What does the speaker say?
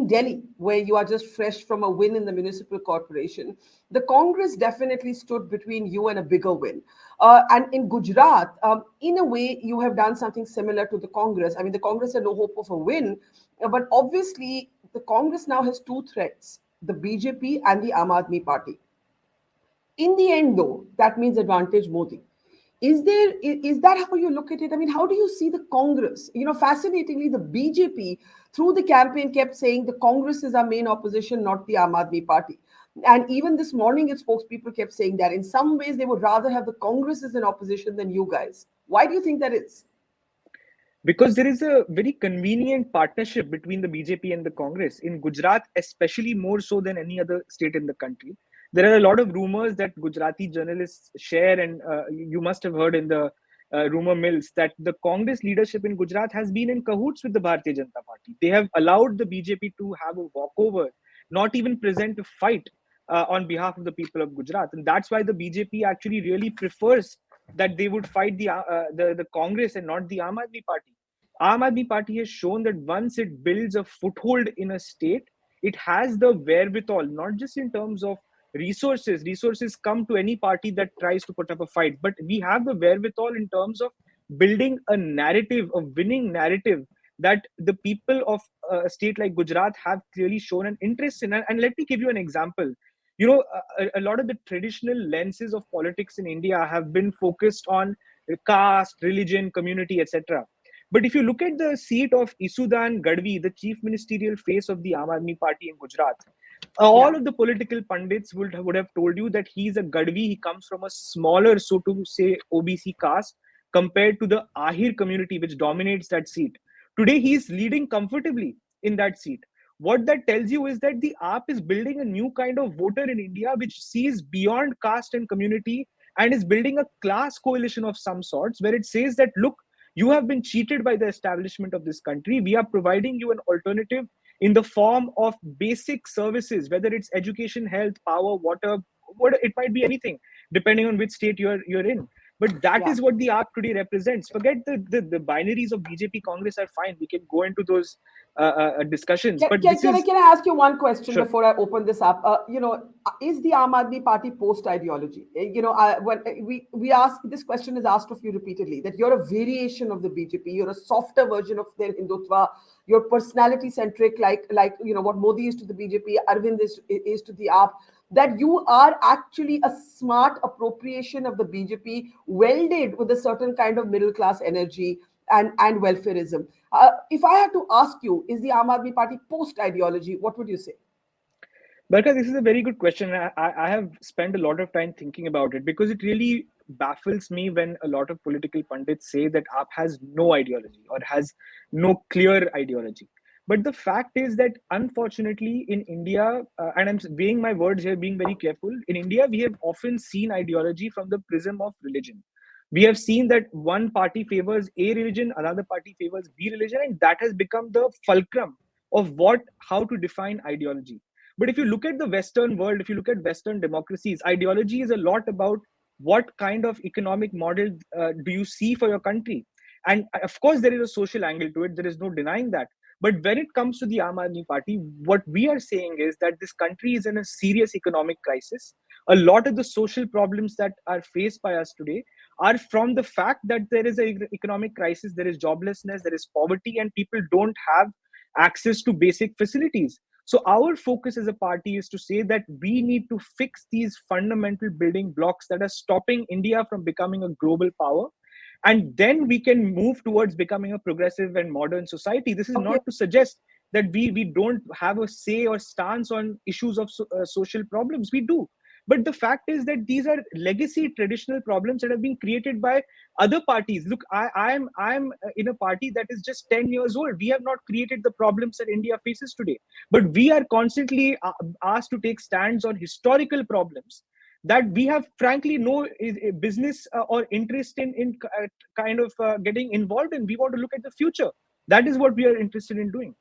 Delhi, where you are just fresh from a win in the municipal corporation, the Congress definitely stood between you and a bigger win. And in Gujarat, in a way, you have done something similar to the Congress. I mean, the Congress had no hope of a win, but obviously, the Congress now has two threats: the BJP and the Aam Aadmi Party. In the end, though, that means advantage Modi. Is that how you look at it? I mean, how do you see the Congress? Fascinatingly, the BJP through the campaign kept saying the Congress is our main opposition, not the Aam Aadmi Party. And even this morning, its spokespeople kept saying that in some ways they would rather have the Congress as an opposition than you guys. Why do you think that is? Because there is a very convenient partnership between the BJP and the Congress in Gujarat, especially more so than any other state in the country. There are a lot of rumors that Gujarati journalists share, and you must have heard in the rumor mills that the Congress leadership in Gujarat has been in cahoots with the Bharatiya Janata Party. They have allowed the BJP to have a walkover, not even present a fight on behalf of the people of Gujarat, and that's why the BJP actually really prefers that they would fight the Congress and not the Aam Aadmi Party. Aam Aadmi Party has shown that once it builds a foothold in a state, it has the wherewithal, not just in terms of resources. Resources come to any party that tries to put up a fight, but we have the wherewithal in terms of building a narrative, a winning narrative that the people of a state like Gujarat have clearly shown an interest in. And let me give you an example. A lot of the traditional lenses of politics in India have been focused on caste, religion, community, etc. But if you look at the seat of Isudan Gadvi, the chief ministerial face of the Aam Aadmi Party in Gujarat, all Yeah. of the political pundits would have told you that he's a Gadvi. He comes from a smaller, so to say, OBC caste compared to the Ahir community, which dominates that seat. Today, he's leading comfortably in that seat. What that tells you is that the AAP is building a new kind of voter in India, which sees beyond caste and community and is building a class coalition of some sorts, where it says that, look, you have been cheated by the establishment of this country. We are providing you an alternative in the form of basic services, whether it's education, health, power, water, what it might be, anything, depending on which state you're in. But that Yeah. is what the AAP today represents. Forget the binaries of BJP Congress are fine. We can go into those discussions. Can, But can, this can, I, is can I ask you one question sure. before I open this up? Is the Aam Aadmi Party post ideology? When we ask this question is asked of you repeatedly that you're a variation of the BJP, you're a softer version of their Hindutva, you're personality centric, like what Modi is to the BJP, Arvind is to the AAP. That you are actually a smart appropriation of the BJP, welded with a certain kind of middle class energy and welfareism. If I had to ask you, is the Aam Aadmi Party post ideology? What would you say? Barka, this is a very good question. I have spent a lot of time thinking about it because it really baffles me when a lot of political pundits say that AAP has no ideology or has no clear ideology. But the fact is that unfortunately in India, and I'm weighing my words here, being very careful, in India, we have often seen ideology from the prism of religion. We have seen that one party favors A religion, another party favors B religion, and that has become the fulcrum of how to define ideology. But if you look at the Western world, if you look at Western democracies, ideology is a lot about what kind of economic model do you see for your country. And of course, there is a social angle to it. There is no denying that. But when it comes to the Aam Aadmi Party, what we are saying is that this country is in a serious economic crisis. A lot of the social problems that are faced by us today are from the fact that there is an economic crisis, there is joblessness, there is poverty, and people don't have access to basic facilities. So our focus as a party is to say that we need to fix these fundamental building blocks that are stopping India from becoming a global power. And then we can move towards becoming a progressive and modern society. This is Okay. not to suggest that we don't have a say or stance on issues of social problems. We do. But the fact is that these are legacy traditional problems that have been created by other parties. Look, I'm in a party that is just 10 years old. We have not created the problems that India faces today. But we are constantly asked to take stands on historical problems that we have frankly no business or interest in kind of getting involved in. We want to look at the future. That is what we are interested in doing.